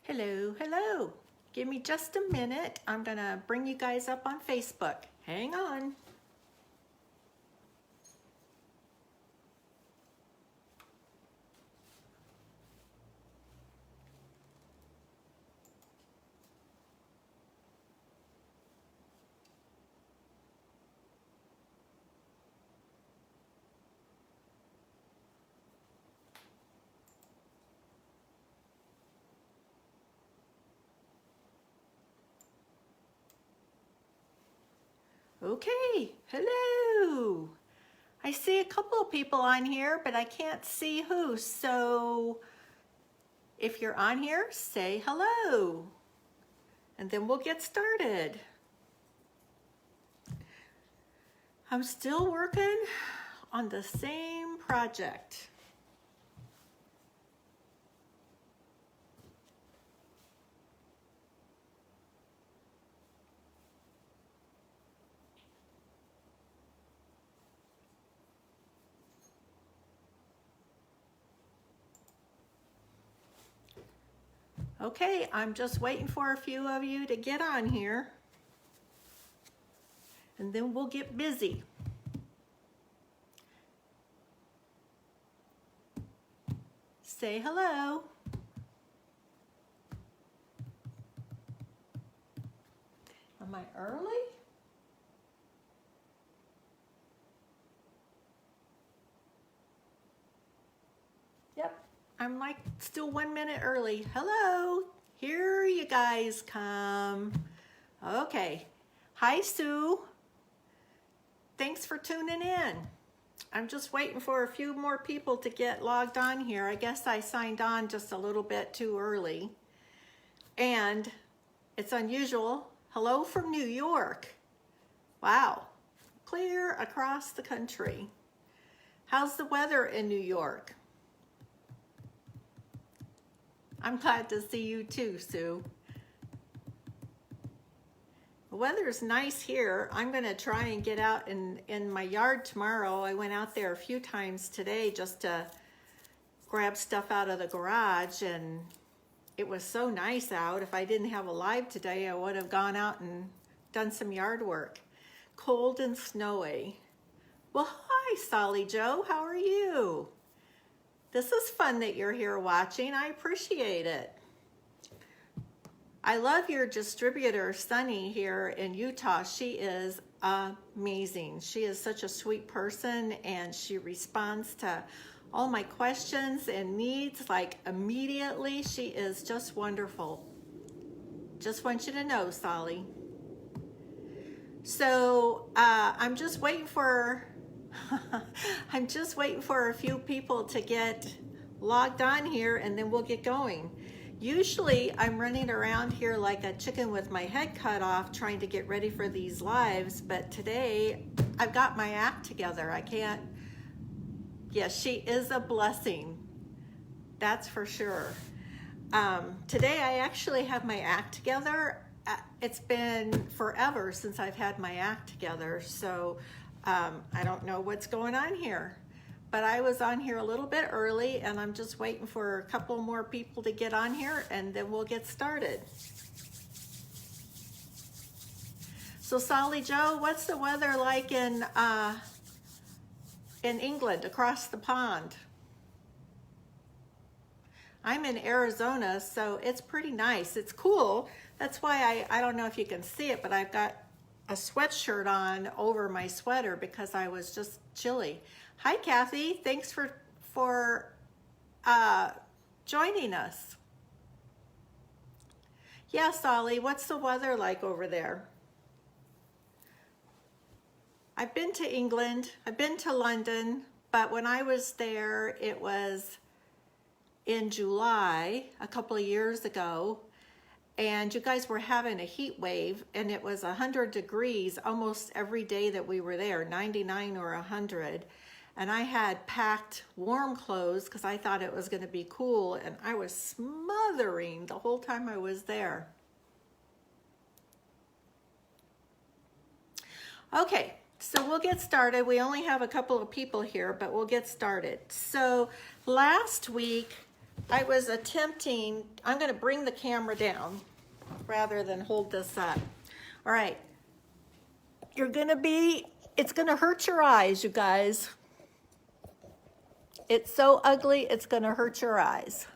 Hello, hello. Give me just a minute. I'm gonna bring you guys up on Facebook. Hang on. Okay, hello. I see a couple of people on here, but I can't see who. So if you're on here, say hello. And then we'll get started. I'm still working on the same project. Okay, I'm just waiting for a few of you to get on here. And then we'll get busy. Say hello. Am I early? Yep, I'm like still 1 minute early. Hello, here you guys come. Okay, hi Sue. Thanks for tuning in. I'm just waiting for a few more people to get logged on here. I guess I signed on just a little bit too early. And it's unusual. Hello from New York. Wow, clear across the country. How's the weather in New York? I'm glad to see you too, Sue. The weather's nice here. I'm gonna try and get out in my yard tomorrow. I went out there a few times today just to grab stuff out of the garage, and it was so nice out. If I didn't have a live today, I would have gone out and done some yard work. Cold and snowy. Well, hi, Solly Joe. How are you? This is fun that you're here watching. I appreciate it. I love your distributor, Sunny, here in Utah. She is amazing. She is such a sweet person, and she responds to all my questions and needs like immediately. She is just wonderful. Just want you to know, Solly. So I'm just waiting for I'm just waiting for a few people to get logged on here, and then we'll get going. Usually I'm running around here like a chicken with my head cut off trying to get ready for these lives, but today I've got my act together. I can't, yes, she is a blessing. That's for sure. Today I actually have my act together. It's been forever since I've had my act together, so I don't know what's going on here. But I was on here a little bit early, and I'm just waiting for a couple more people to get on here, and then we'll get started. So Solly Joe, what's the weather like in England, across the pond? I'm in Arizona, so it's pretty nice. It's cool. That's why I don't know if you can see it, but I've got a sweatshirt on over my sweater because I was just chilly. Hi, Kathy. Thanks for joining us. Yeah, Solly, what's the weather like over there? I've been to England. I've been to London, but when I was there, it was in July a couple of years ago, and you guys were having a heat wave, and it was 100 degrees almost every day that we were there, 99 or 100. And I had packed warm clothes because I thought it was going to be cool, and I was smothering the whole time I was there. Okay, so we'll get started. We only have a couple of people here, but we'll get started. So last week I was attempting, I'm going to bring the camera down rather than hold this up. All right. It's going to hurt your eyes, you guys. It's so ugly, it's going to hurt your eyes.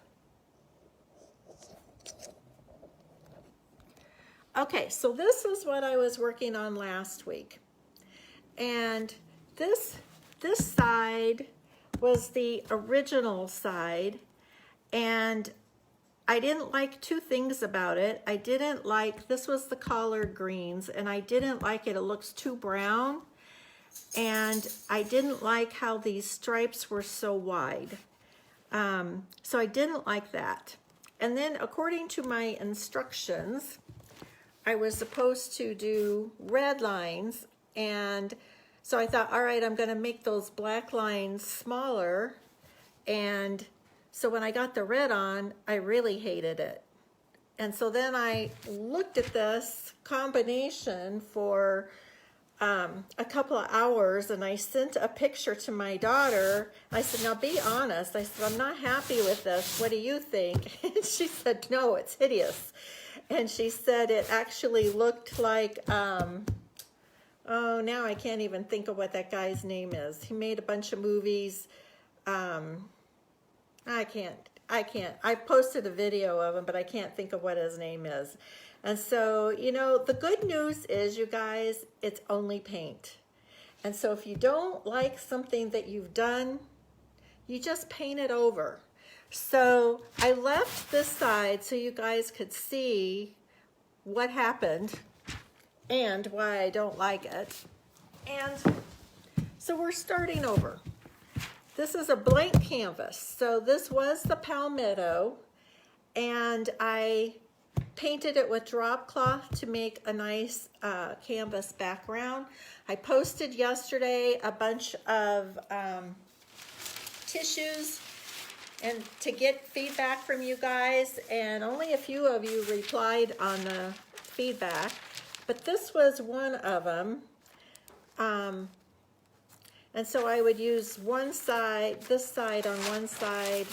Okay, so this is what I was working on last week. And this side was the original side, and I didn't like two things about it. I didn't like, this was the collard greens, and I didn't like it. It looks too brown, and I didn't like how these stripes were so wide. So I didn't like that. And then according to my instructions, I was supposed to do red lines, and so I thought, all right, I'm going to make those black lines smaller. And so when I got the red on, I really hated it. And so then I looked at this combination for a couple of hours, and I sent a picture to my daughter. I said, now be honest. I said, I'm not happy with this. What do you think? And she said, no, it's hideous. And she said it actually looked like, oh, now I can't even think of what that guy's name is. He made a bunch of movies. I can't. I posted a video of him, but I can't think of what his name is. And so, you know, the good news is, you guys, it's only paint. And so if you don't like something that you've done, you just paint it over. So I left this side so you guys could see what happened and why I don't like it. And so we're starting over. This is a blank canvas. So this was the Palmetto, and I painted it with drop cloth to make a nice canvas background. I posted yesterday a bunch of tissues and to get feedback from you guys, and only a few of you replied on the feedback, but this was one of them. And so I would use one side, this side on one side,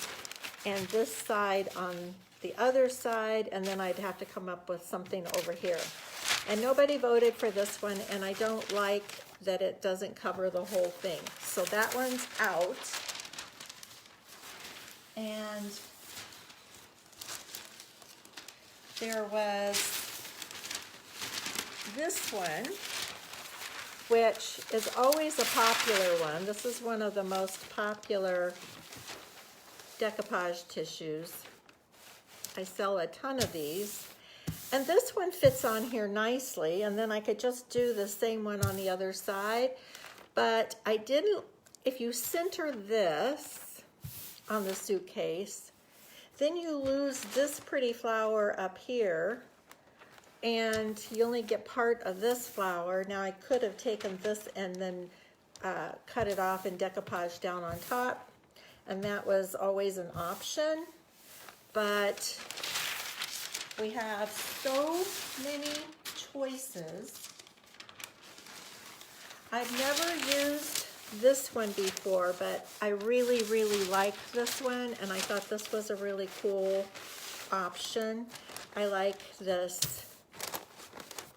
and this side on the other side, and then I'd have to come up with something over here. And nobody voted for this one, and I don't like that it doesn't cover the whole thing. So that one's out. And there was this one, which is always a popular one. This is one of the most popular decoupage tissues. I sell a ton of these. And this one fits on here nicely, and then I could just do the same one on the other side. But I didn't, if you center this on the suitcase, then you lose this pretty flower up here, and you only get part of this flower. Now I could have taken this and then cut it off and decoupage down on top, and that was always an option. But we have so many choices. I've never used this one before, but I really, really liked this one, and I thought this was a really cool option. I like this.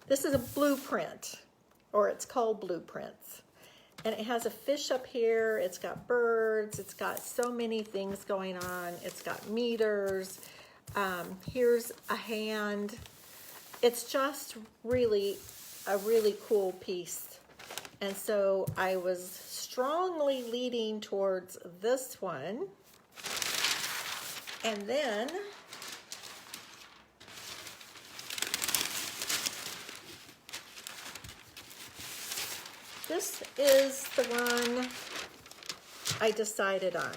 This is a blueprint, or it's called blueprints. And it has a fish up here, it's got birds, it's got so many things going on. It's got meters, here's a hand. It's just really a really cool piece. And so I was strongly leading towards this one. And then this is the one I decided on.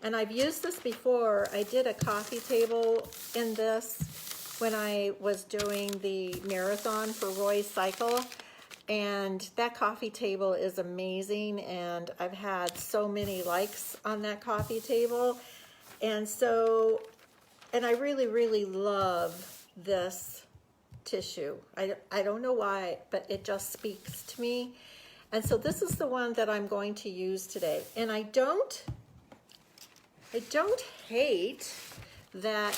And I've used this before. I did a coffee table in this when I was doing the marathon for Roy's Cycle. And that coffee table is amazing, and I've had so many likes on that coffee table. And so, and I really, really love this tissue. I don't know why, but it just speaks to me. And so this is the one that I'm going to use today. And I don't I don't hate that,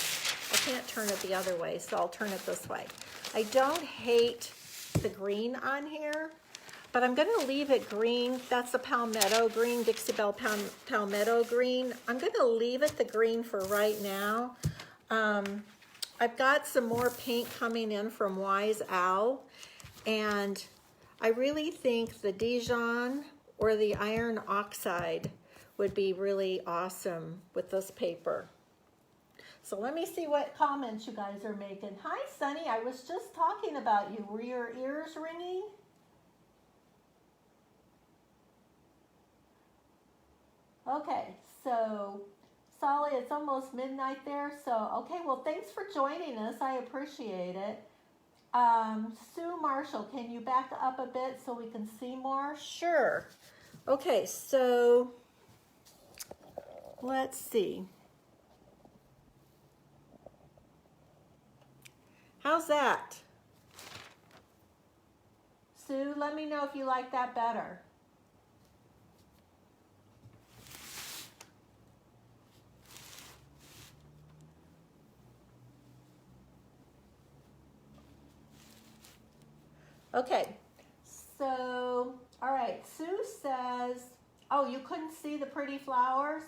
I can't turn it the other way, so I'll turn it this way. I don't hate the green on here, but I'm gonna leave it green. That's the Palmetto green, Dixie Belle Palmetto green. I'm gonna leave it the green for right now. I've got some more paint coming in from Wise Owl, and I really think the Dijon or the iron oxide would be really awesome with this paper. So let me see what comments you guys are making. Hi, Sunny. I was just talking about you. Were your ears ringing? Okay, so Solly, it's almost midnight there. So, okay, well, thanks for joining us. I appreciate it. Sue Marshall, can you back up a bit so we can see more? Sure. Okay, so let's see. How's that? Sue, let me know if you like that better. Okay, so, all right, Sue says, oh, you couldn't see the pretty flowers?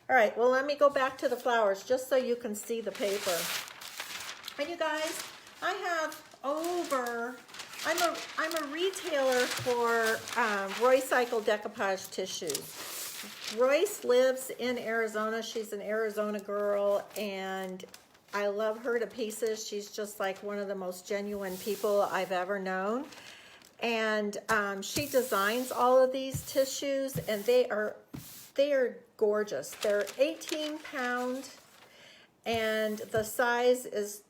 All right, well, let me go back to the flowers just so you can see the paper. And you guys, I have over, I'm a retailer for Roy Cycle Decoupage tissues. Royce lives in Arizona. She's an Arizona girl, and I love her to pieces. She's just like one of the most genuine people I've ever known. And she designs all of these tissues, and they are gorgeous. They're 18 pound, and the size is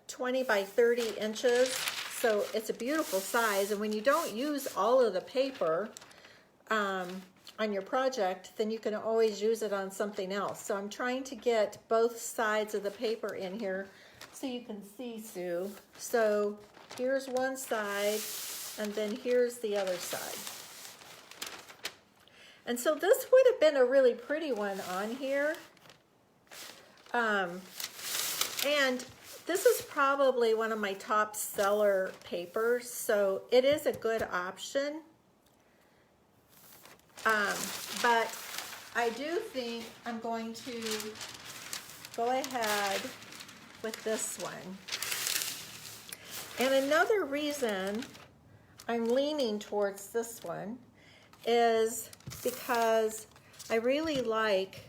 20 by 30 inches. So it's a beautiful size. And when you don't use all of the paper on your project, then you can always use it on something else. So I'm trying to get both sides of the paper in here so you can see, Sue. So here's one side, and then here's the other side. And so this would have been a really pretty one on here. And this is probably one of my top seller papers, so it is a good option. But I do think I'm going to go ahead with this one. And another reason I'm leaning towards this one is because I really like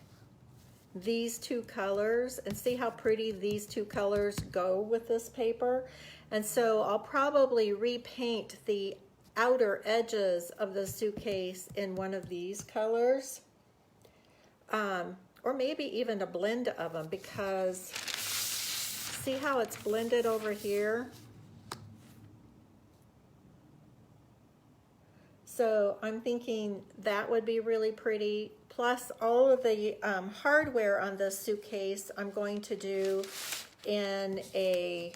these two colors, and see how pretty these two colors go with this paper. And so I'll probably repaint the outer edges of the suitcase in one of these colors, or maybe even a blend of them, because see how it's blended over here? So I'm thinking that would be really pretty. Plus all of the hardware on this suitcase I'm going to do in a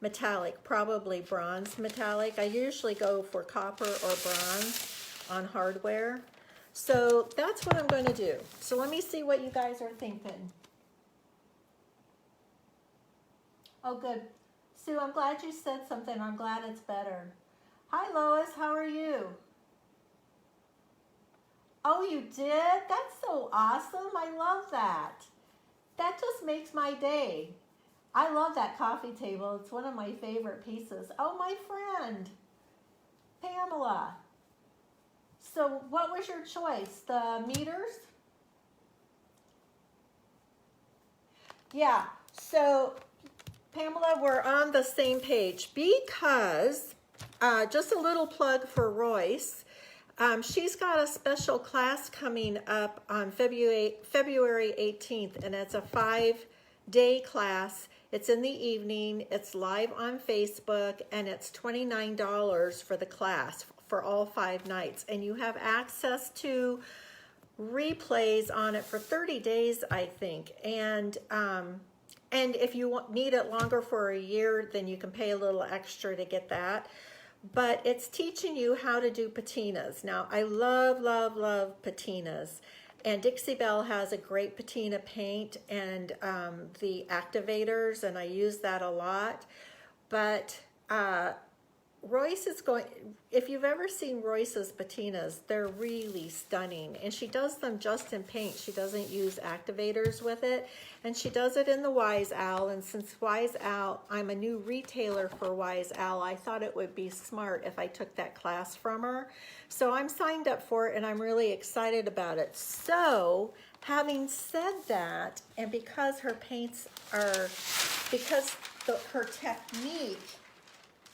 metallic, probably bronze metallic. I usually go for copper or bronze on hardware. So that's what I'm going to do. So let me see what you guys are thinking. Oh, good. Sue, I'm glad you said something. I'm glad it's better. Hi, Lois. How are you? Oh, you did? That's so awesome. I love that. That just makes my day. I love that coffee table. It's one of my favorite pieces. Oh, my friend, Pamela. So what was your choice? The meters? Yeah, so Pamela, we're on the same page because just a little plug for Royce. She's got a special class coming up on February 18th, and it's a 5-day class. It's in the evening, it's live on Facebook, and it's $29 for the class for all 5 nights. And you have access to replays on it for 30 days, I think. And if you need it longer for a year, then you can pay a little extra to get that. But it's teaching you how to do patinas. Now, I love, love, love patinas. And Dixie Belle has a great patina paint and the activators, and I use that a lot. But Royce is going, if you've ever seen Royce's patinas, they're really stunning. And she does them just in paint. She doesn't use activators with it. And she does it in the Wise Owl. And since Wise Owl, I'm a new retailer for Wise Owl, I thought it would be smart if I took that class from her. So I'm signed up for it and I'm really excited about it. So having said that, and because her paints are, because her technique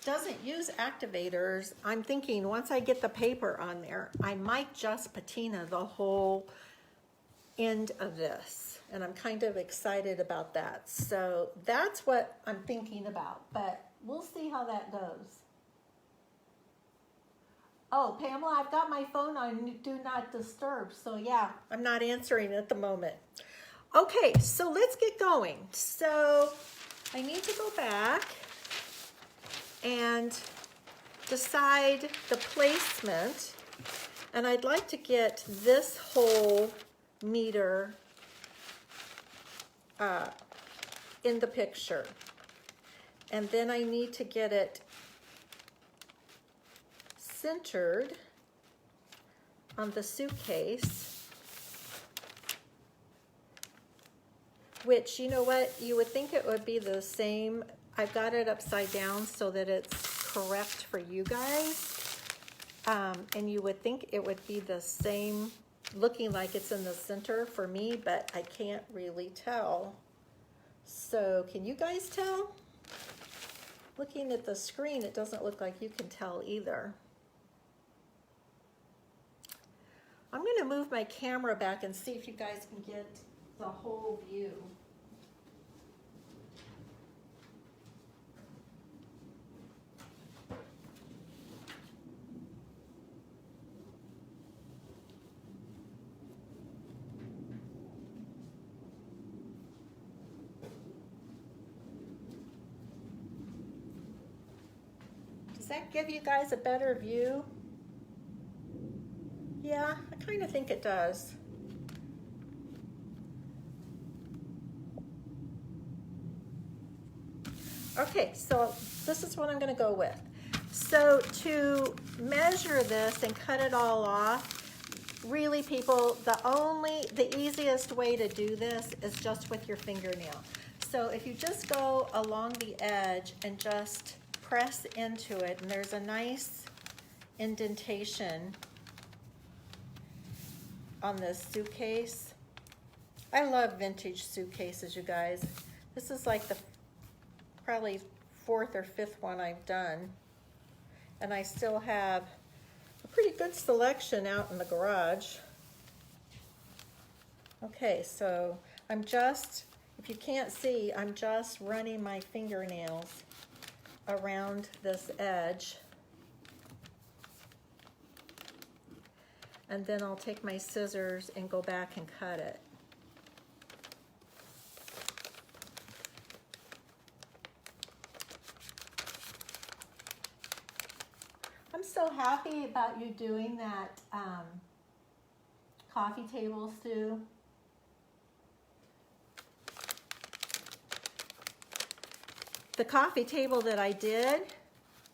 doesn't use activators, I'm thinking once I get the paper on there, I might just patina the whole end of this. And I'm kind of excited about that. So that's what I'm thinking about, but we'll see how that goes. Oh, Pamela, I've got my phone on Do Not Disturb. So yeah, I'm not answering at the moment. Okay, so let's get going. So I need to go back and decide the placement, and I'd like to get this whole meter in the picture, and then I need to get it centered on the suitcase, which, you know what, you would think it would be the same. I've got it upside down so that it's correct for you guys. And you would think it would be the same, looking like it's in the center for me, but I can't really tell. So can you guys tell? Looking at the screen, it doesn't look like you can tell either. I'm gonna move my camera back and see if you guys can get the whole view. Does that give you guys a better view? Yeah, I kind of think it does. Okay, so this is what I'm going to go with. So to measure this and cut it all off, really people, the easiest way to do this is just with your fingernail. So if you just go along the edge and just press into it, and there's a nice indentation on this suitcase. I love vintage suitcases, you guys. This is like the probably 4th or 5th one I've done. And I still have a pretty good selection out in the garage. Okay, so I'm just, if you can't see, I'm just running my fingernails around this edge. And then I'll take my scissors and go back and cut it. I'm so happy about you doing that coffee table, Sue. The coffee table that I did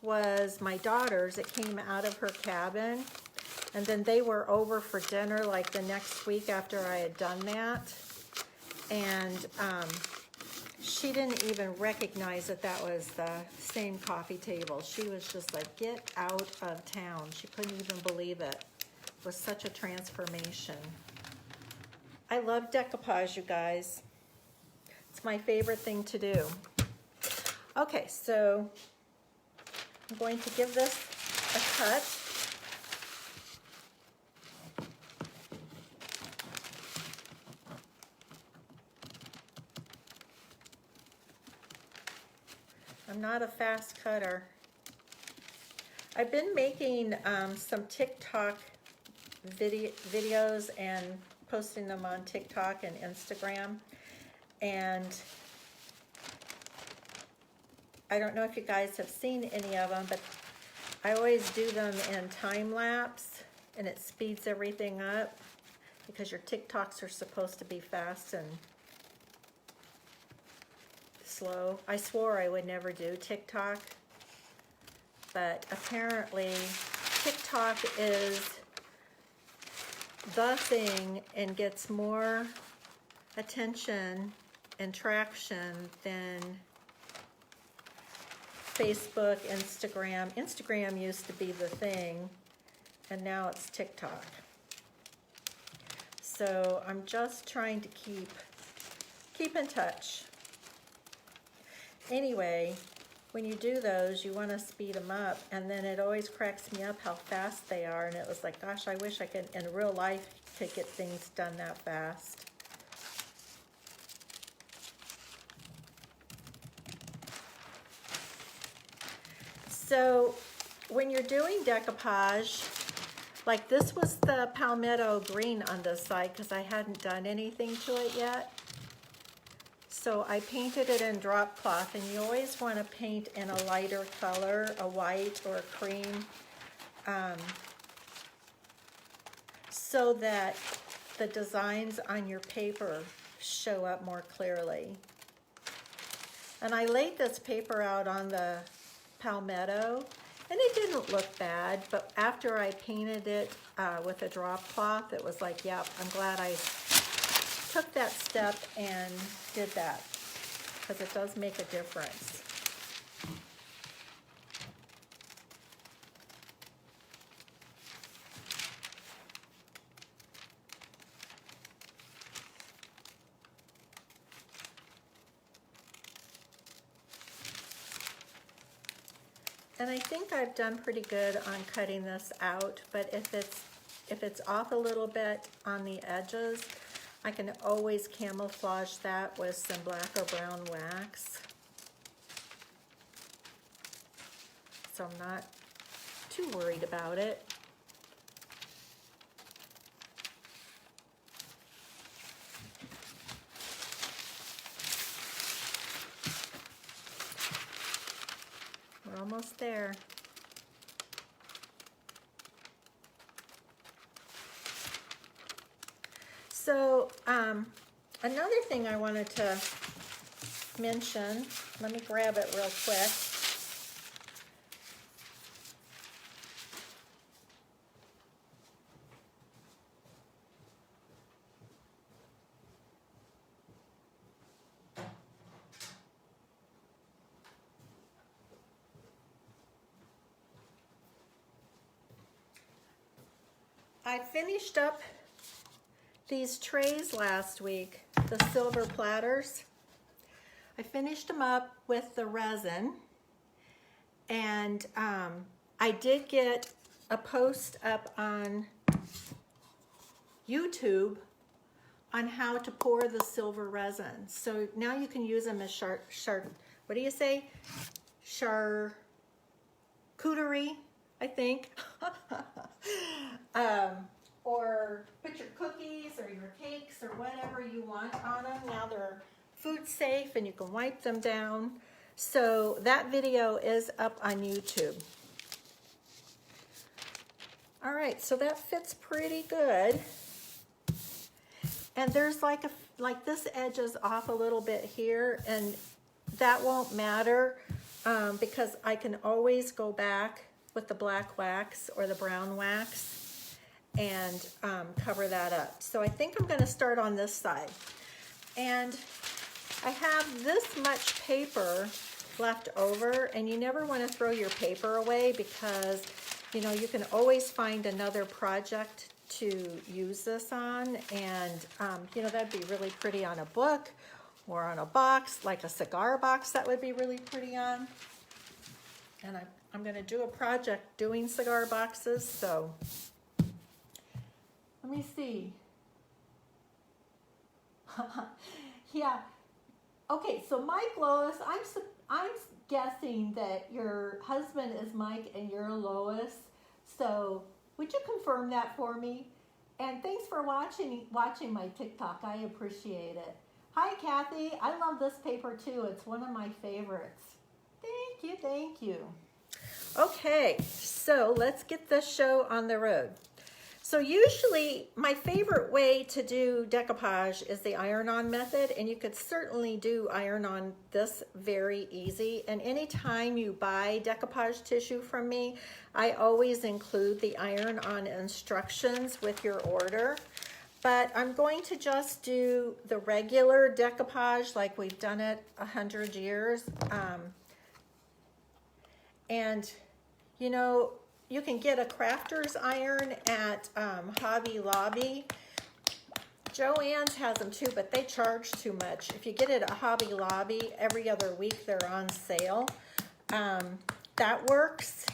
was my daughter's. It came out of her cabin. And then they were over for dinner like the next week after I had done that. And she didn't even recognize that that was the same coffee table. She was just like, get out of town. She couldn't even believe it. It was such a transformation. I love decoupage, you guys. It's my favorite thing to do. Okay, so I'm going to give this a cut. I'm not a fast cutter. I've been making some TikTok videos and posting them on TikTok and Instagram. And I don't know if you guys have seen any of them, but I always do them in time lapse and it speeds everything up. because your TikToks are supposed to be fast and slow. I swore I would never do TikTok, but apparently TikTok is the thing and gets more attention and traction than Facebook, Instagram. Instagram used to be the thing, and now it's TikTok. So I'm just trying to keep in touch. Anyway, when you do those, you want to speed them up, and then it always cracks me up how fast they are, and it was like, gosh, I wish I could, in real life, could get things done that fast. So when you're doing decoupage, like this was the Palmetto green on this side because I hadn't done anything to it yet. So I painted it in drop cloth, and you always want to paint in a lighter color, a white or a cream, so that the designs on your paper show up more clearly. And I laid this paper out on the Palmetto, and it didn't look bad, but after I painted it with a drop cloth, it was like, yep, I'm glad I took that step and did that, because it does make a difference. And I think I've done pretty good on cutting this out, but if it's off a little bit on the edges, I can always camouflage that with some black or brown wax. So I'm not too worried about it. We're almost there. So another thing I wanted to mention, let me grab it real quick. I finished up these trays last week, the silver platters. I finished them up with the resin, and I did get a post up on YouTube on how to pour the silver resin. So now you can use them as what do you say? Charcuterie, I think. Or put your cookies or your cakes or whatever you want on them. Now they're food safe and you can wipe them down. So that video is up on YouTube. All right, so that fits pretty good. And there's like this edge is off a little bit here, and that won't matter because I can always go back with the black wax or the brown wax and cover that up. So I think I'm going to start on this side. And I have this much paper left over, and you never want to throw your paper away because, you know, you can always find another project to use this on, and, you know, that'd be really pretty on a book or on a box, like a cigar box that would be really pretty on. And I'm going to do a project doing cigar boxes, so let me see. Yeah. Okay, so Mike Lois, I'm guessing that your husband is Mike and you're Lois. So would you confirm that for me? And thanks for watching my TikTok. I appreciate it. Hi, Kathy. I love this paper too. It's one of my favorites. Thank you, thank you. Okay, so let's get this show on the road. So usually my favorite way to do decoupage is the iron-on method, and you could certainly do iron-on this very easy. And anytime you buy decoupage tissue from me, I always include the iron-on instructions with your order. But I'm going to just do the regular decoupage like we've done it 100 years. And you know, you can get a crafter's iron at Hobby Lobby. Joann's has them too, but they charge too much. If you get it at Hobby Lobby, every other week they're on sale. That works,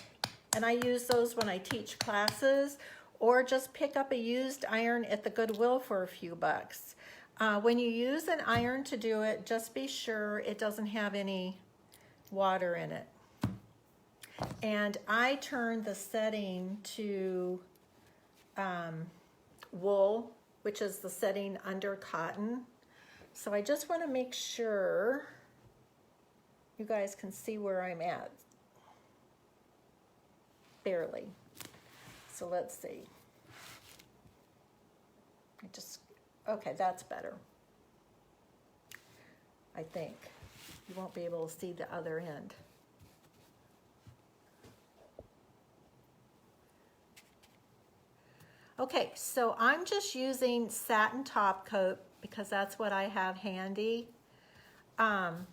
and I use those when I teach classes, or just pick up a used iron at the Goodwill for a few bucks. When you use an iron to do it, just be sure it doesn't have any water in it. And I turned the setting to wool, which is the setting under cotton. So I just want to make sure you guys can see where I'm at. Barely. So let's see. Okay, that's better. I think. You won't be able to see the other end. Okay, so I'm just using satin top coat because that's what I have handy. And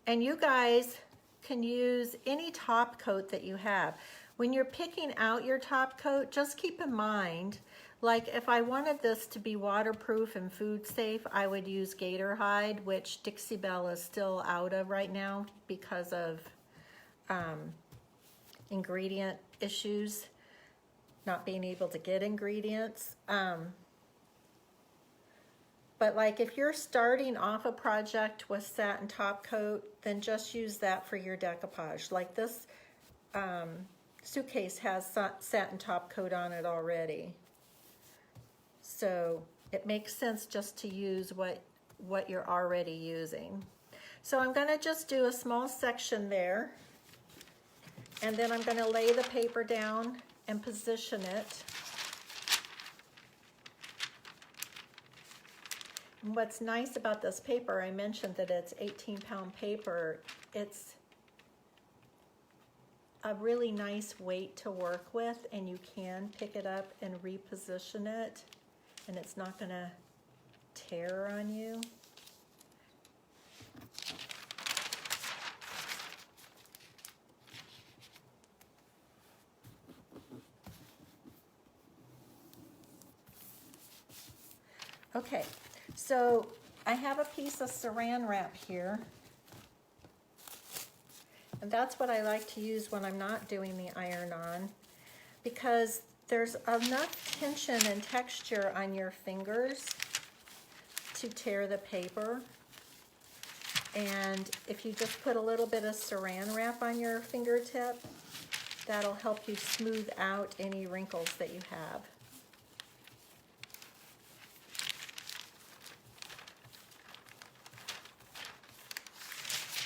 you guys can use any top coat that you have. When you're picking out your top coat, just keep in mind, like if I wanted this to be waterproof and food safe, I would use gator hide, which Dixie Belle is still out of right now because of ingredient issues. Not being able to get ingredients. But like if you're starting off a project with satin top coat, then just use that for your decoupage. Like this suitcase has satin top coat on it already. So it makes sense just to use what you're already using. So I'm gonna just do a small section there, and then I'm gonna lay the paper down and position it. And what's nice about this paper, I mentioned that it's 18-pound paper. It's a really nice weight to work with, and you can pick it up and reposition it, and it's not gonna tear on you. Okay, so I have a piece of saran wrap here, and that's what I like to use when I'm not doing the iron-on, because there's enough tension and texture on your fingers to tear the paper. And if you just put a little bit of saran wrap on your fingertip, that'll help you smooth out any wrinkles that you have.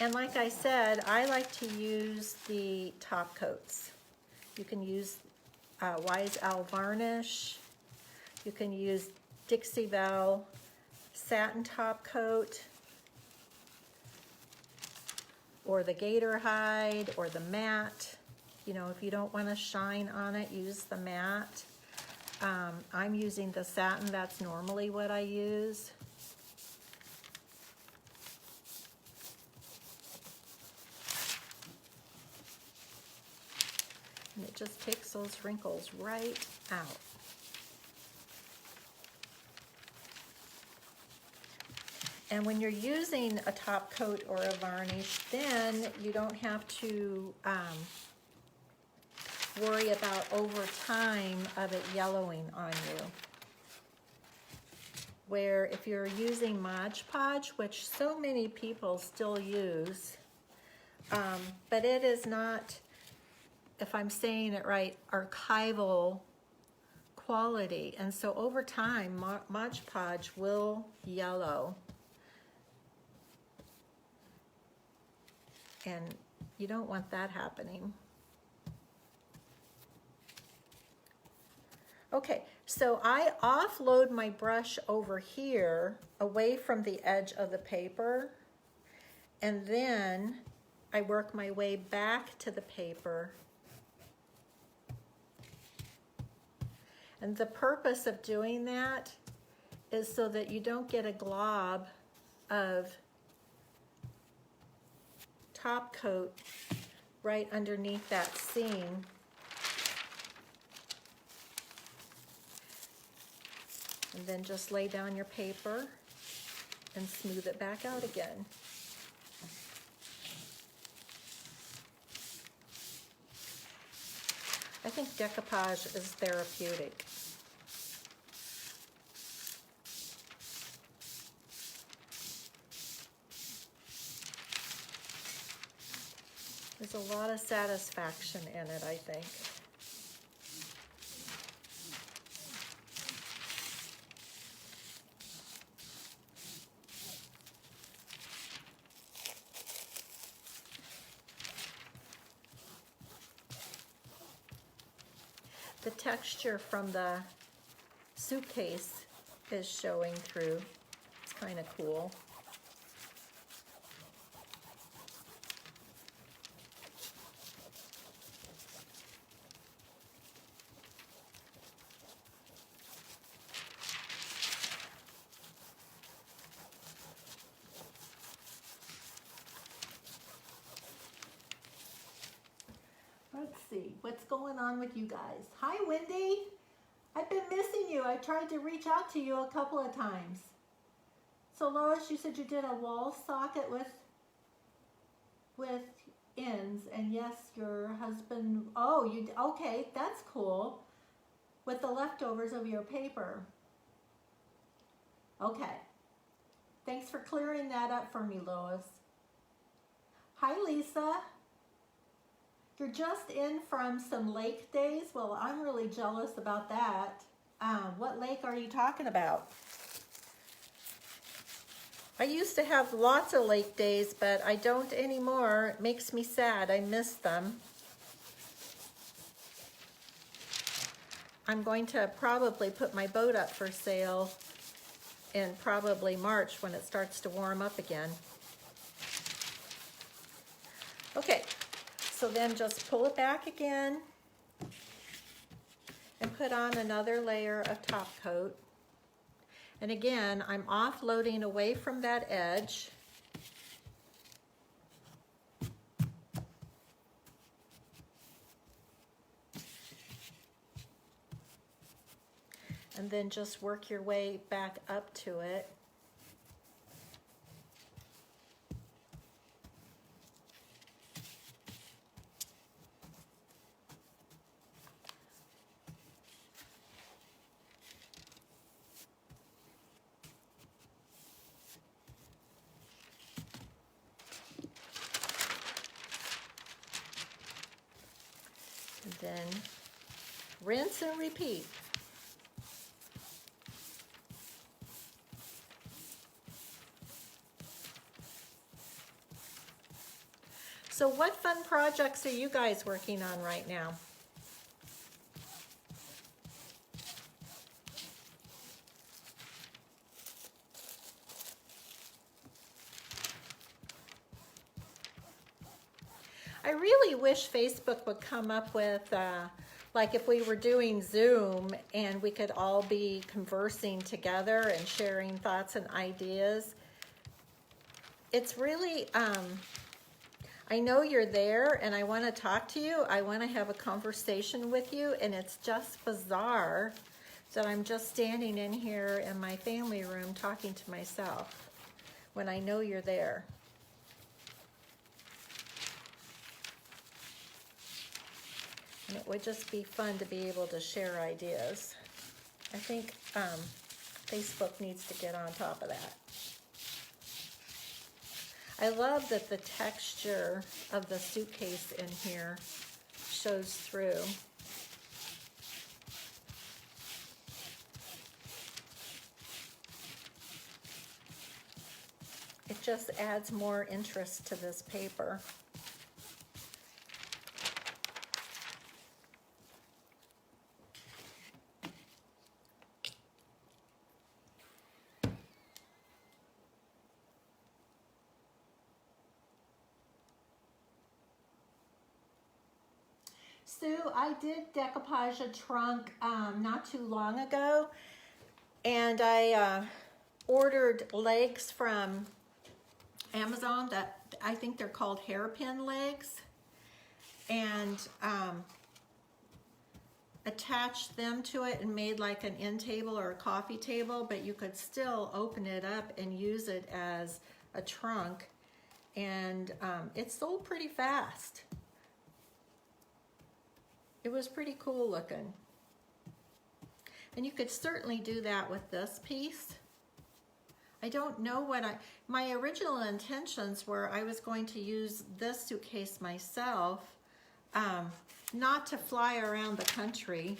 And like I said, I like to use the top coats. You can use Wise Owl varnish. You can use Dixie Belle satin top coat, or the gator hide, or the matte. You know, if you don't want to shine on it, use the matte. I'm using the satin. That's normally what I use. And it just takes those wrinkles right out. And when you're using a top coat or a varnish, then you don't have to worry about over time of it yellowing on you. Where if you're using Mod Podge, which so many people still use, but it is not, if I'm saying it right, archival quality. And so over time, Mod Podge will yellow. And you don't want that happening. Okay, so I offload my brush over here away from the edge of the paper, and then I work my way back to the paper. And the purpose of doing that is so that you don't get a glob of top coat right underneath that seam. And then just lay down your paper and smooth it back out again. I think decoupage is therapeutic. There's a lot of satisfaction in it, I think. The texture from the Suitcase is showing through. It's kind of cool. Let's see, what's going on with you guys? Hi, Wendy. I've been missing you. I tried to reach out to you a couple of times. So Lois, you said you did a wall socket with ends, and yes, your husband, oh, you, okay, that's cool. With the leftovers of your paper. Okay. Thanks for clearing that up for me, Lois. Hi, Lisa. You're just in from some lake days? Well, I'm really jealous about that. What lake are you talking about? I used to have lots of lake days, but I don't anymore. It makes me sad. I miss them. I'm going to probably put my boat up for sale in probably March when it starts to warm up again. Okay. So then just pull it back again and put on another layer of top coat. And again, I'm offloading away from that edge. And then just work your way back up to it. And then rinse and repeat. So what fun projects are you guys working on right now? I really wish Facebook would come up with, like if we were doing Zoom and we could all be conversing together and sharing thoughts and ideas. It's really, I know you're there and I want to talk to you. I want to have a conversation with you, and it's just bizarre that I'm just standing in here in my family room talking to myself when I know you're there. And it would just be fun to be able to share ideas. I think Facebook needs to get on top of that. I love that the texture of the Suitcase in here shows through. It just adds more interest to this paper. Sue, I did decoupage a trunk not too long ago, and I ordered legs from Amazon that I think they're called hairpin legs, and attached them to it and made like an end table or a coffee table, but you could still open it up and use it as a trunk, and it sold pretty fast. It was pretty cool looking. And you could certainly do that with this piece. I don't know what my original intentions were I was going to use this suitcase myself, not to fly around the country,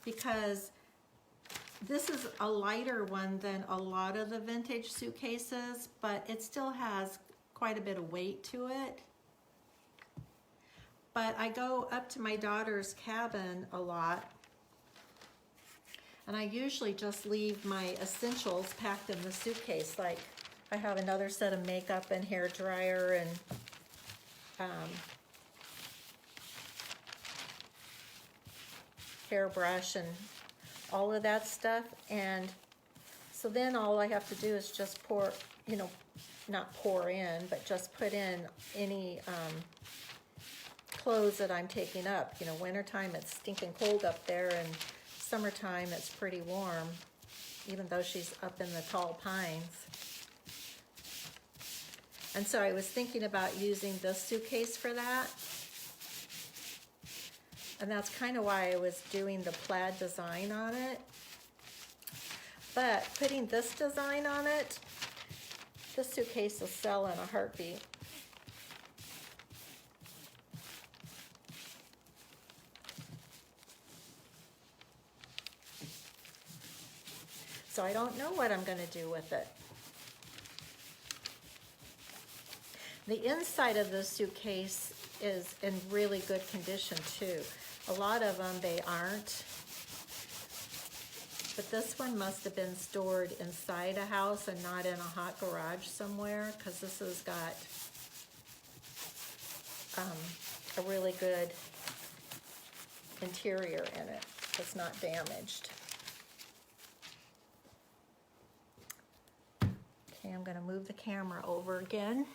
because this is a lighter one than a lot of the vintage suitcases, but it still has quite a bit of weight to it. But I go up to my daughter's cabin a lot, and I usually just leave my essentials packed in the suitcase. Like I have another set of makeup and hair dryer and hairbrush and all of that stuff. And so then all I have to do is just pour, not pour in, but just put in any clothes that I'm taking up. Wintertime it's stinking cold up there, and summertime it's pretty warm, even though she's up in the tall pines. And so I was thinking about using this suitcase for that. And that's kind of why I was doing the plaid design on it. But putting this design on it, this suitcase will sell in a heartbeat. So I don't know what I'm going to do with it. The inside of the suitcase is in really good condition too. A lot of them, they aren't. But this one must have been stored inside a house and not in a hot garage somewhere, because this has got a really good interior in it. It's not damaged. Okay, I'm going to move the camera over again.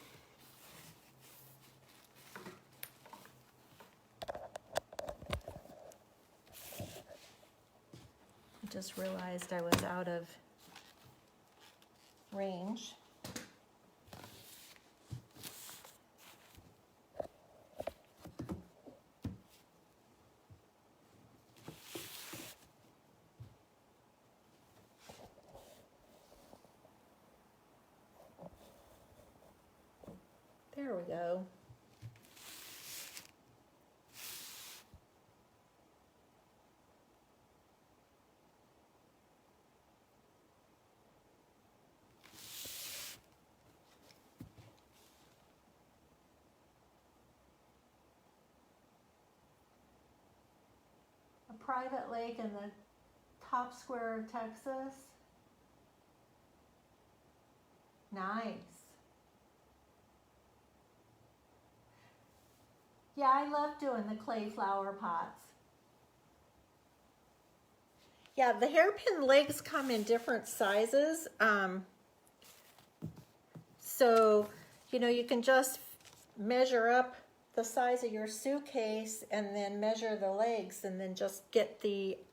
Just realized I was out of range. There we go. Private lake in the top square of Texas. Nice. Yeah, I love doing the clay flower pots. Yeah, the hairpin legs come in different sizes. So, you can just measure up the size of your suitcase and then measure the legs, and then just get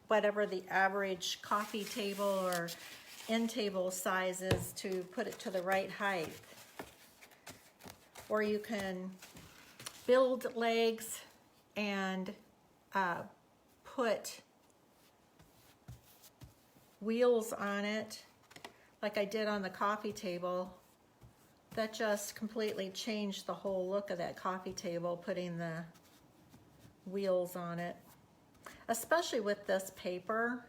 whatever the average coffee table or end table size is to put it to the right height. Or you can build legs and put wheels on it like I did on the coffee table. That just completely changed the whole look of that coffee table, putting the wheels on it. Especially with this paper,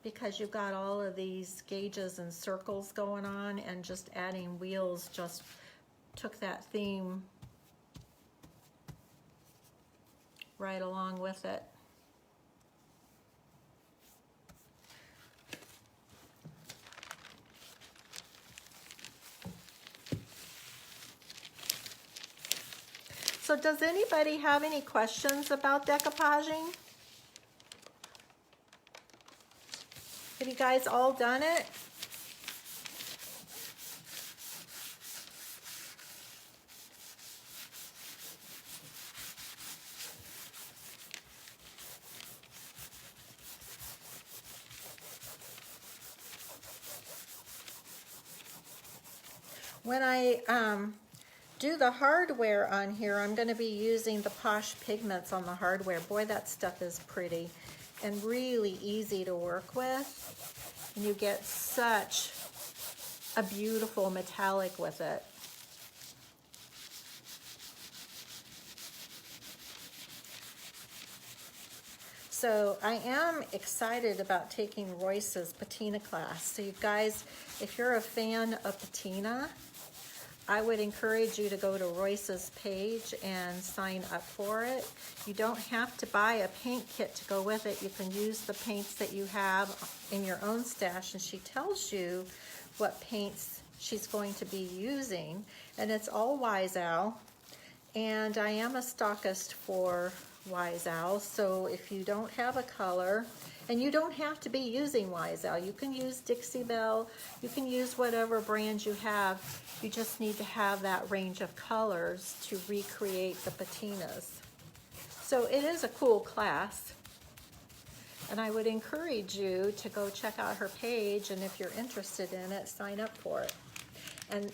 because you've got all of these gauges and circles going on, and just adding wheels just took that theme right along with it. So does anybody have any questions about decoupaging? Have you guys all done it? When I do the hardware on here, I'm going to be using the Posh pigments on the hardware. Boy, that stuff is pretty and really easy to work with. And you get such a beautiful metallic with it. So I am excited about taking Royce's patina class. So you guys, if you're a fan of patina, I would encourage you to go to Royce's page and sign up for it. You don't have to buy a paint kit to go with it. You can use the paints that you have in your own stash, and she tells you what paints she's going to be using. And it's all Wise Owl. And I am a stockist for Wise Owl, so if you don't have a color, and you don't have to be using Wise Owl, you can use Dixie, Belle, you can use whatever brand you have. You just need to have that range of colors to recreate the patinas. So it is a cool class, and I would encourage you to go check out her page, and if you're interested in it, sign up for it. And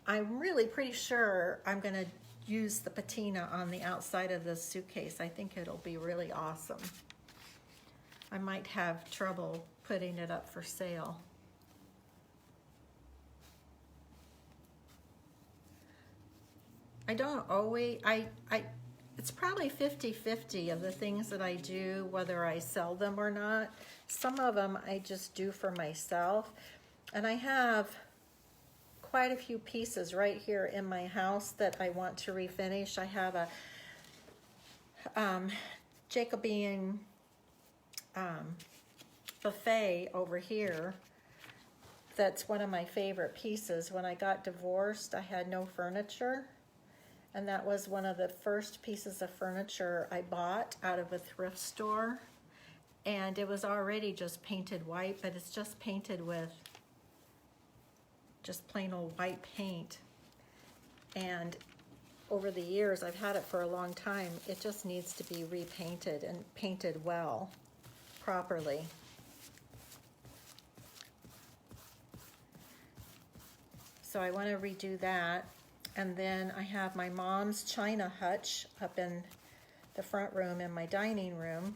I'm really pretty sure I'm going to use the patina on the outside of this suitcase. I think it'll be really awesome. I might have trouble putting it up for sale. I don't always, it's probably 50-50 of the things that I do, whether I sell them or not. Some of them I just do for myself. And I have quite a few pieces right here in my house that I want to refinish. I have a Jacobean buffet over here. That's one of my favorite pieces. When I got divorced, I had no furniture, and that was one of the first pieces of furniture I bought out of a thrift store. And it was already just painted white, but it's just painted with just plain old white paint. And over the years, I've had it for a long time, it just needs to be repainted and painted well, properly. So I want to redo that. And then I have my mom's china hutch up in the front room in my dining room.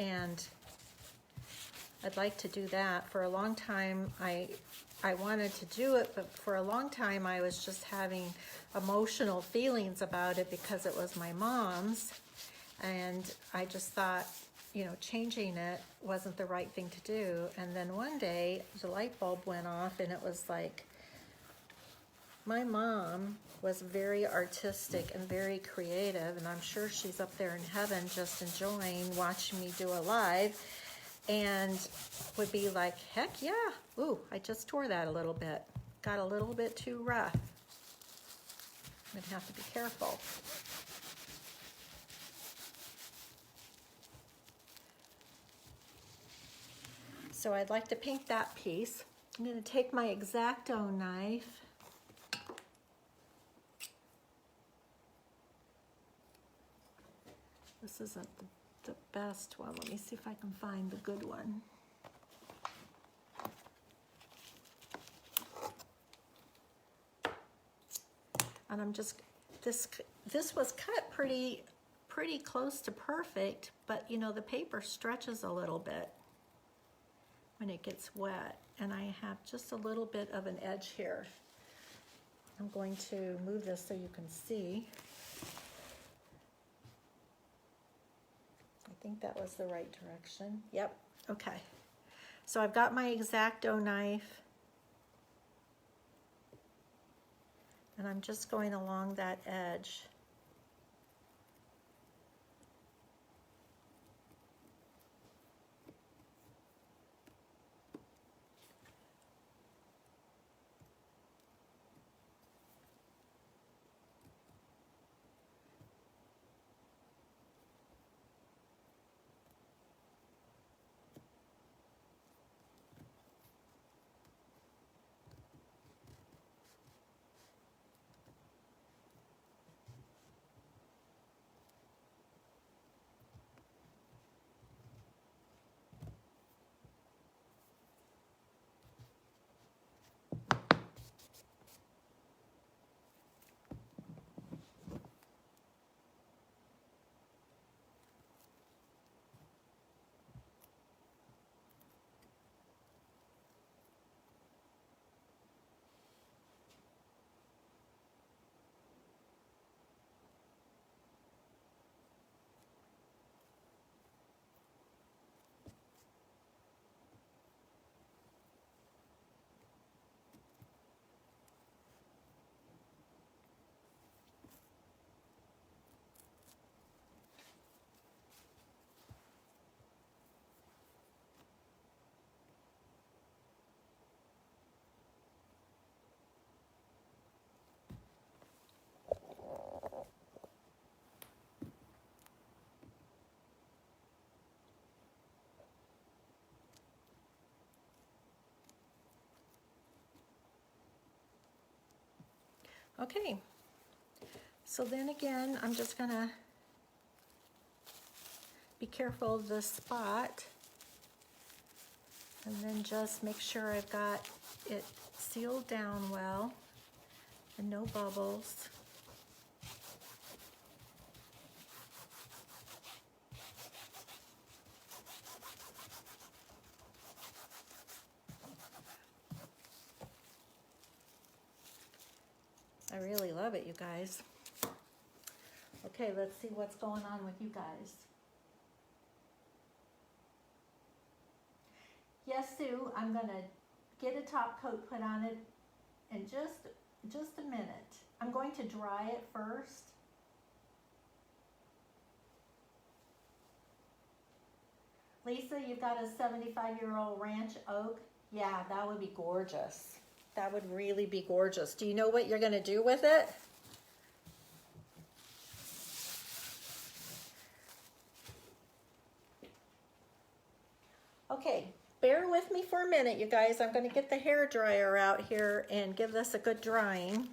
And I'd like to do that. For a long time, I wanted to do it, but for a long time I was just having emotional feelings about it because it was my mom's, and I just thought, you know, changing it wasn't the right thing to do. And then one day the light bulb went off, and it was like, my mom was very artistic and very creative, and I'm sure she's up there in heaven just enjoying watching me do a live, and would be like, heck yeah. Ooh, I just tore that a little bit. Got a little bit too rough. I'm gonna have to be careful. So I'd like to paint that piece. I'm gonna take my X-Acto knife. This isn't the best one. Let me see if I can find the good one. And I'm just, this was cut pretty close to perfect, but you know, the paper stretches a little bit when it gets wet, and I have just a little bit of an edge here. I'm going to move this so you can see. I think that was the right direction. Yep, okay. So I've got my X-Acto knife, and I'm just going along that edge. Okay, so then again, I'm just gonna be careful of this spot, and then just make sure I've got it sealed down well and no bubbles. I really love it, you guys. Okay, let's see what's going on with you guys. Yes, Sue, I'm gonna get a top coat put on it in just a minute. I'm going to dry it first. Lisa, you've got a 75-year-old ranch oak. Yeah, that would be gorgeous. That would really be gorgeous. Do you know what you're gonna do with it? Okay, bear with me for a minute, you guys. I'm gonna get the hair dryer out here and give this a good drying.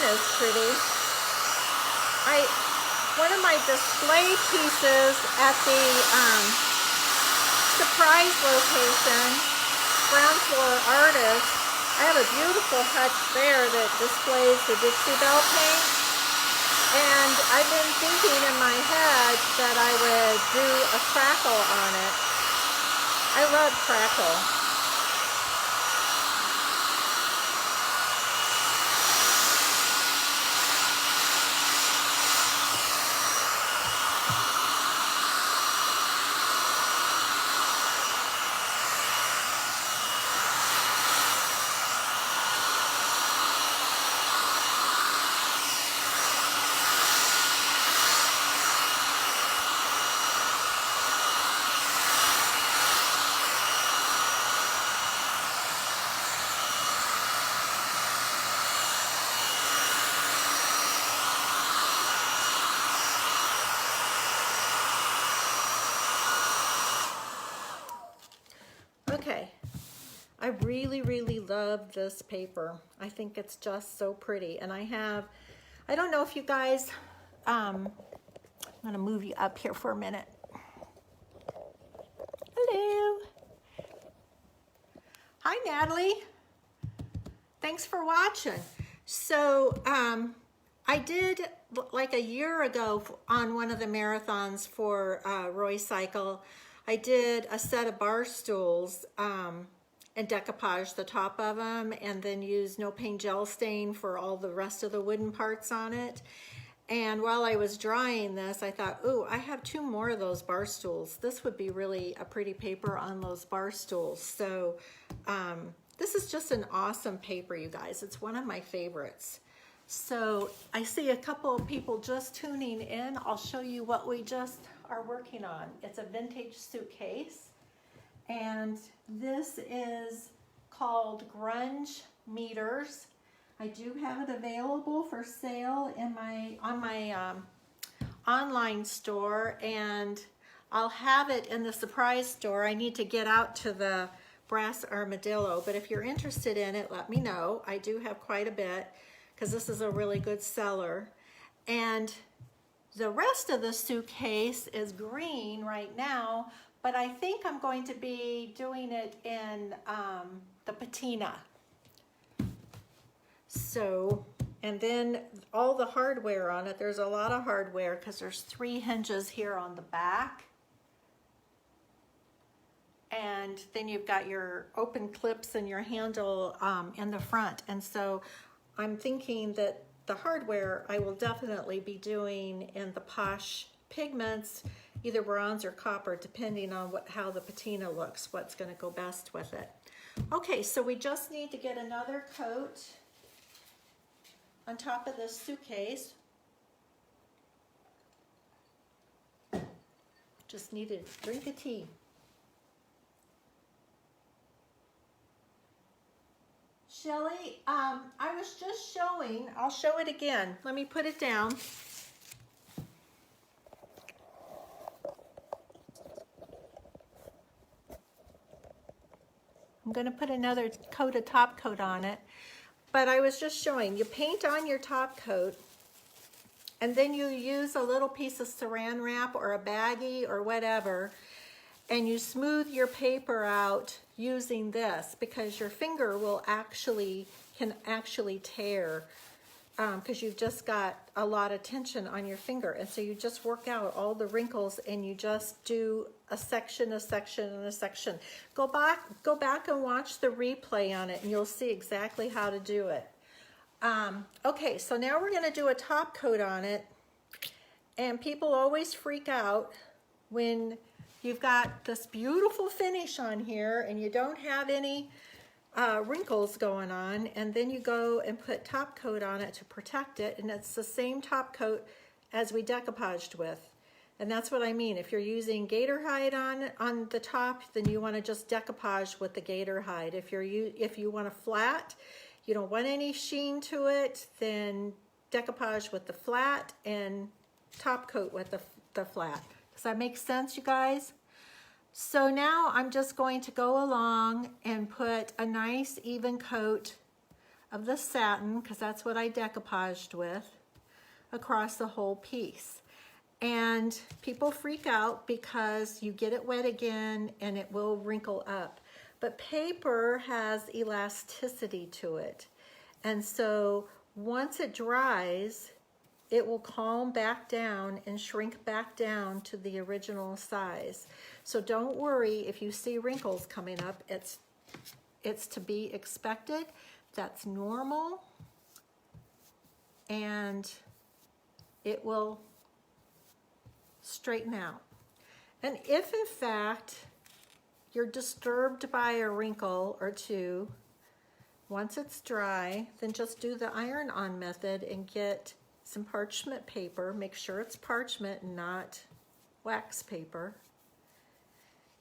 Is pretty. One of my display pieces at the surprise location, ground floor artist, I have a beautiful hutch there that displays the Dixie Belle paint, and I've been thinking in my head that I would do a crackle on it. I love crackle. Okay, I really love this paper. I think it's just so pretty. And I don't know if you guys, I'm gonna move you up here for a minute. Hello. Hi, Natalie. Thanks for watching. So I did, like a year ago on one of the marathons for Roy Cycle, I did a set of bar stools and decoupage the top of them, and then used no paint gel stain for all the rest of the wooden parts on it. And while I was drying this, I thought, ooh, I have 2 more of those bar stools. This would be really a pretty paper on those bar stools. So this is just an awesome paper, you guys. It's one of my favorites. So I see a couple of people just tuning in. I'll show you what we just are working on. It's a vintage suitcase, and this is called Grunge Meters. I do have it available for sale in on my online store, and I'll have it in the surprise store. I need to get out to the brass armadillo, but if you're interested in it, let me know. I do have quite a bit because this is a really good seller. And the rest of the suitcase is green right now, but I think I'm going to be doing it in the patina. So, and then all the hardware on it, there's a lot of hardware because there's 3 hinges here on the back. and then you've got your open clips and your handle in the front. And so I'm thinking that the hardware I will definitely be doing in the Posh pigments, either bronze or copper, depending on how the patina looks, what's going to go best with it. Okay, so we just need to get another coat on top of this suitcase. Just need a drink of tea. Shelly, I was just showing, I'll show it again. Let me put it down. I'm going to put another coat of top coat on it. But I was just showing, you paint on your top coat, and then you use a little piece of saran wrap or a baggie or whatever, and you smooth your paper out using this, because your finger can actually tear, because you've just got a lot of tension on your finger. And so you just work out all the wrinkles, and you just do a section, a section, and a section. Go back and watch the replay on it, and you'll see exactly how to do it. Okay, so now we're going to do a top coat on it. And people always freak out when you've got this beautiful finish on here and you don't have any wrinkles going on, and then you go and put top coat on it to protect it, and it's the same top coat as we decoupaged with. And that's what I mean. If you're using gator hide on the top, then you want to just decoupage with the gator hide. If you want a flat, you don't want any sheen to it, then decoupage with the flat and top coat with the flat. Does that make sense, you guys? So now I'm just going to go along and put a nice even coat of the satin, because that's what I decoupaged with, across the whole piece. And people freak out because you get it wet again and it will wrinkle up. But paper has elasticity to it. And so once it dries, it will calm back down and shrink back down to the original size. So don't worry if you see wrinkles coming up. It's to be expected. That's normal. And it will straighten out. And if in fact you're disturbed by a wrinkle or two, once it's dry, then just do the iron-on method and get some parchment paper. Make sure it's parchment and not wax paper.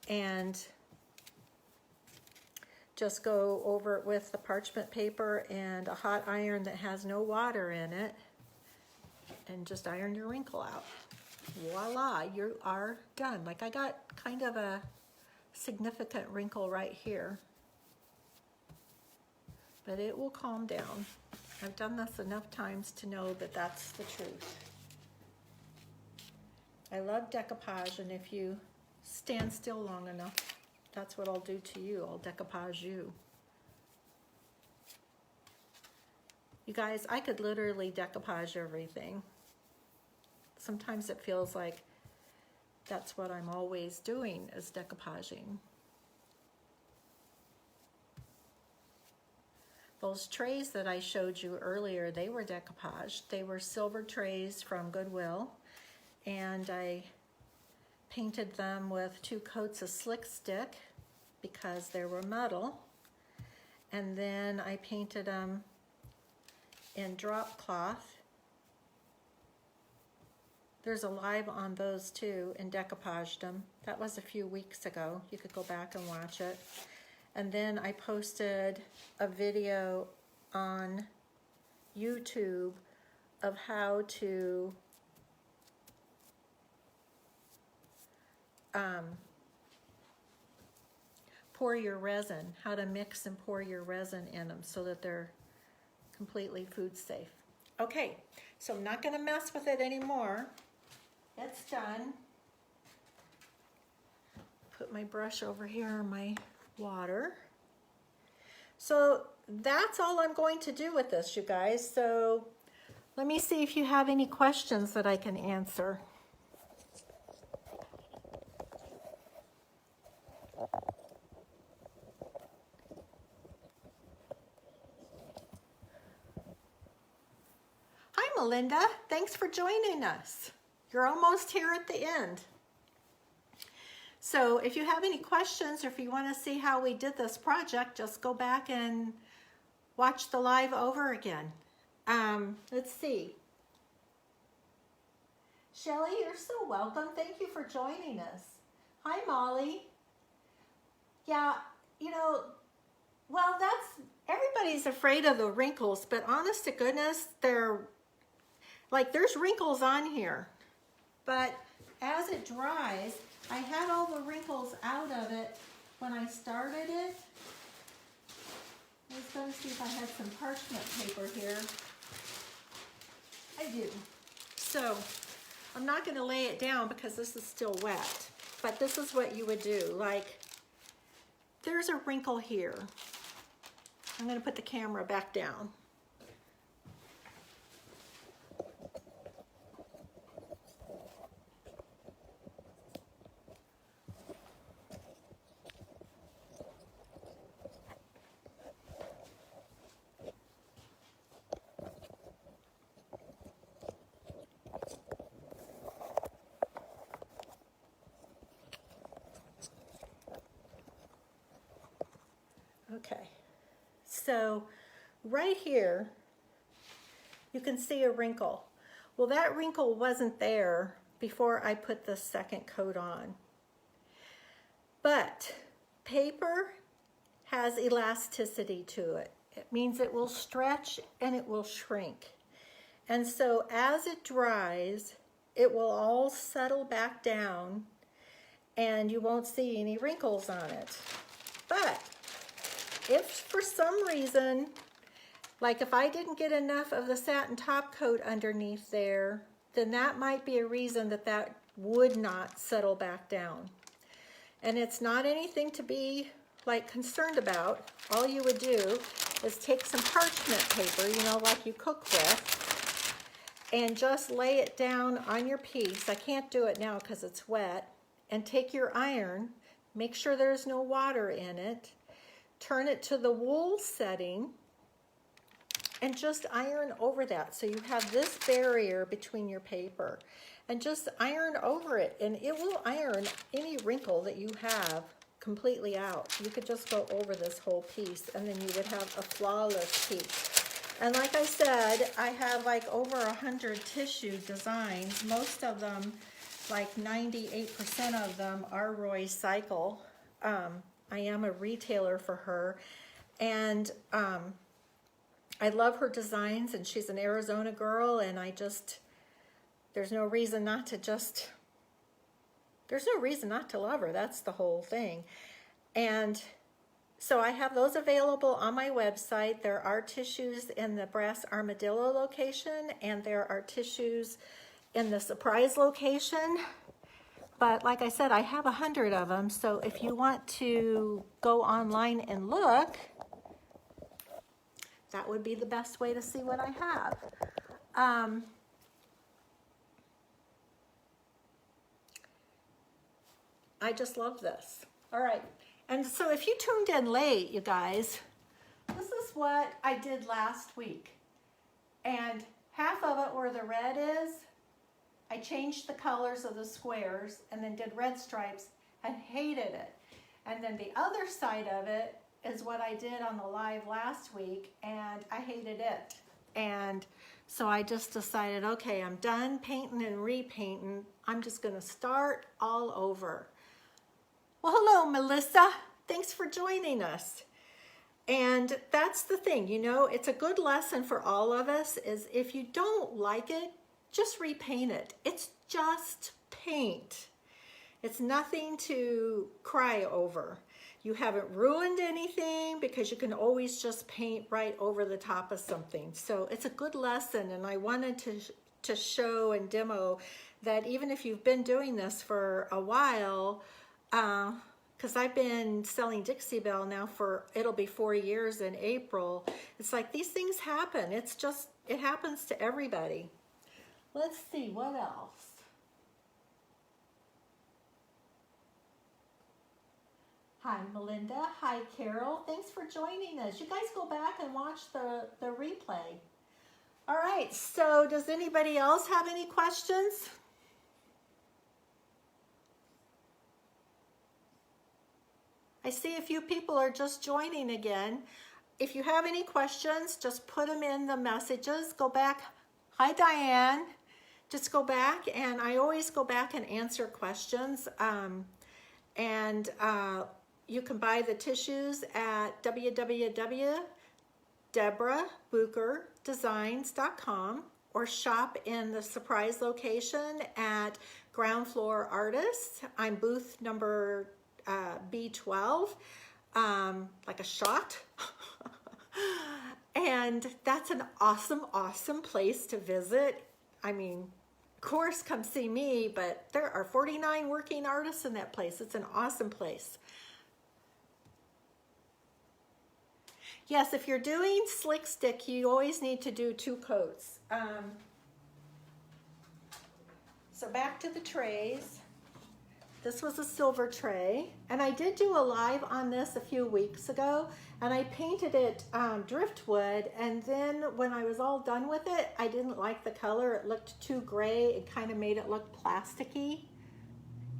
And just go over it with the parchment paper and a hot iron that has no water in it, and just iron your wrinkle out. Voila, you are done. Like, I got kind of a significant wrinkle right here, but it will calm down. I've done this enough times to know that that's the truth. I love decoupage, and if you stand still long enough, that's what I'll do to you. I'll decoupage you. You guys, I could literally decoupage everything. Sometimes it feels like that's what I'm always doing, is decoupaging. Those trays that I showed you earlier, they were decoupaged. They were silver trays from Goodwill, and I painted them with 2 coats of Slick Stick because they were metal, and then I painted them in drop cloth. There's a live on those too, and decoupaged them. That was a few weeks ago. You could go back and watch it. And then I posted a video on YouTube of how to pour your resin, how to mix and pour your resin in them so that they're completely food safe. Okay, so I'm not going to mess with it anymore. It's done. Put my brush over here in my water. So that's all I'm going to do with this, you guys. So let me see if you have any questions that I can answer. Melinda. Thanks for joining us. You're almost here at the end. So if you have any questions or if you want to see how we did this project, just go back and watch the live over again. Let's see. Shelly, you're so welcome. Thank you for joining us. Hi, Molly. Yeah, you know, well, everybody's afraid of the wrinkles, but honest to goodness, there's wrinkles on here. But as it dries, I had all the wrinkles out of it when I started it. I was going to see if I had some parchment paper here. I do. So I'm not going to lay it down because this is still wet, but this is what you would do. Like, there's a wrinkle here. I'm going to put the camera back down. Okay, so right here, you can see a wrinkle. Well, that wrinkle wasn't there before I put the second coat on. But paper has elasticity to it. It means it will stretch and it will shrink. And so as it dries, it will all settle back down and you won't see any wrinkles on it. But if for some reason, like if I didn't get enough of the satin top coat underneath there, then that might be a reason that would not settle back down. And it's not anything to be like concerned about. All you would do is take some parchment paper, you know, like you cook with, and just lay it down on your piece. I can't do it now because it's wet. And take your iron, make sure there's no water in it, turn it to the wool setting, and just iron over that. So you have this barrier between your paper. And just iron over it, and it will iron any wrinkle that you have completely out. You could just go over this whole piece, and then you would have a flawless piece. And like I said, I have like over 100 tissue designs. Most of them, like 98% of them, are Roy Cycle. I am a retailer for her, and I love her designs, and she's an Arizona girl, and there's no reason not to love her. That's the whole thing. And so I have those available on my website. There are tissues in the Brass Armadillo location, and there are tissues in the Surprise location. But like I said, I have 100 of them. So if you want to go online and look, that would be the best way to see what I have. I just love this. All right, and so if you tuned in late, you guys, this is what I did last week. And half of it where the red is, I changed the colors of the squares and then did red stripes and hated it. And then the other side of it is what I did on the live last week, and I hated it. And so I just decided, okay, I'm done painting and repainting. I'm just gonna start all over. Well, hello, Melissa. Thanks for joining us. And that's the thing, you know, it's a good lesson for all of us is if you don't like it, just repaint it. It's just paint. It's nothing to cry over. You haven't ruined anything because you can always just paint right over the top of something. So it's a good lesson, and I wanted to show and demo that even if you've been doing this for a while, because I've been selling Dixie Belle now it'll be 4 years in April. It's like these things happen. It happens to everybody. Let's see, what else? Hi, Melinda. Hi, Carol. Thanks for joining us. You guys go back and watch the replay. All right, so does anybody else have any questions? I see a few people are just joining again. If you have any questions, just put them in the messages. Go back. Hi, Diane. Just go back, and I always go back and answer questions. You can buy the tissues at www.deborahbucherdesigns.com or shop in the surprise location at Ground Floor Artists. I'm booth number B12, like a shot. And that's an awesome, awesome place to visit. I mean, of course, come see me, but there are 49 working artists in that place. It's an awesome place. Yes, if you're doing slick stick, you always need to do 2 coats. So back to the trays. This was a silver tray, and I did do a live on this a few weeks ago, and I painted it driftwood, and then when I was all done with it, I didn't like the color. It looked too gray. It kind of made it look plasticky.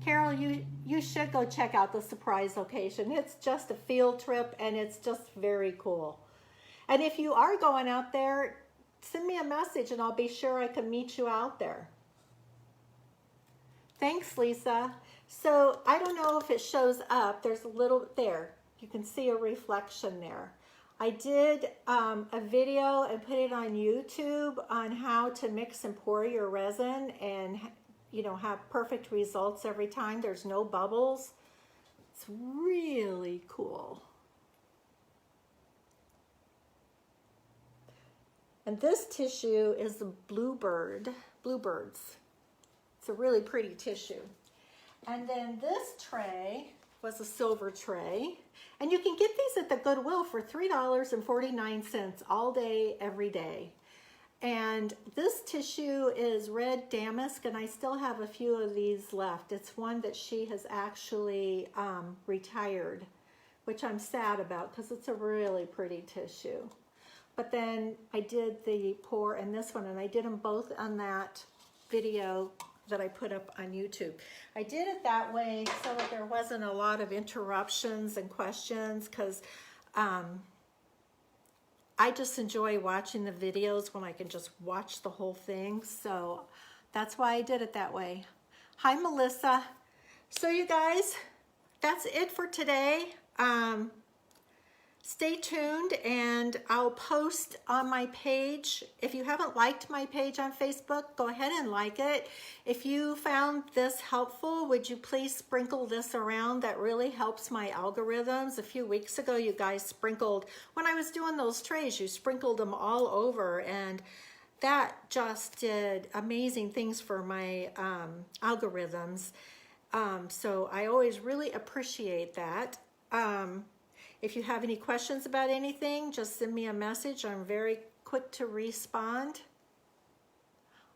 Carol, you should go check out the surprise location. It's just a field trip, and it's just very cool. And if you are going out there, send me a message, and I'll be sure I can meet you out there. Thanks, Lisa. So I don't know if it shows up. There's a little there. You can see a reflection there. I did a video and put it on YouTube on how to mix and pour your resin and, you know, have perfect results every time. There's no bubbles. It's really cool. And this tissue is the bluebirds. It's a really pretty tissue. And then this tray was a silver tray. And you can get these at the Goodwill for $3.49 all day, every day. And this tissue is red damask, and I still have a few of these left. It's one that she has actually retired, which I'm sad about because it's a really pretty tissue. But then I did the pour and this one, and I did them both on that video that I put up on YouTube. I did it that way so that there wasn't a lot of interruptions and questions, because I just enjoy watching the videos when I can just watch the whole thing. So that's why I did it that way. Hi, Melissa. So you guys, that's it for today. Stay tuned, and I'll post on my page. If you haven't liked my page on Facebook, go ahead and like it. If you found this helpful, would you please sprinkle this around? That really helps my algorithms. A few weeks ago, you guys sprinkled, when I was doing those trays, you sprinkled them all over, and that just did amazing things for my algorithms. So I always really appreciate that. If you have any questions about anything, just send me a message. I'm very quick to respond.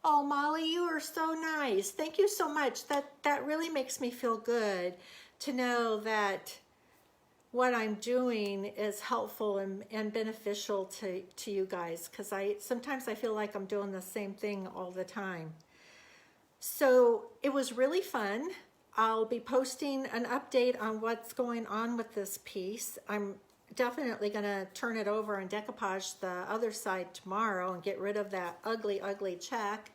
Oh, Molly, you are so nice. Thank you so much. That really makes me feel good to know that what I'm doing is helpful and beneficial to you guys, because sometimes I feel like I'm doing the same thing all the time. So it was really fun. I'll be posting an update on what's going on with this piece. I'm definitely going to turn it over and decoupage the other side tomorrow and get rid of that ugly, ugly check.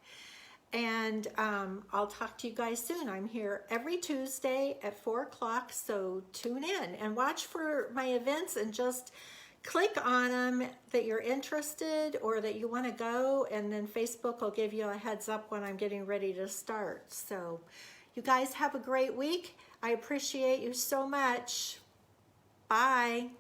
And I'll talk to you guys soon. I'm here every Tuesday at 4 o'clock, so tune in and watch for my events, and just click on them that you're interested or that you want to go, and then Facebook will give you a heads up when I'm getting ready to start. So you guys have a great week. I appreciate you so much. Bye.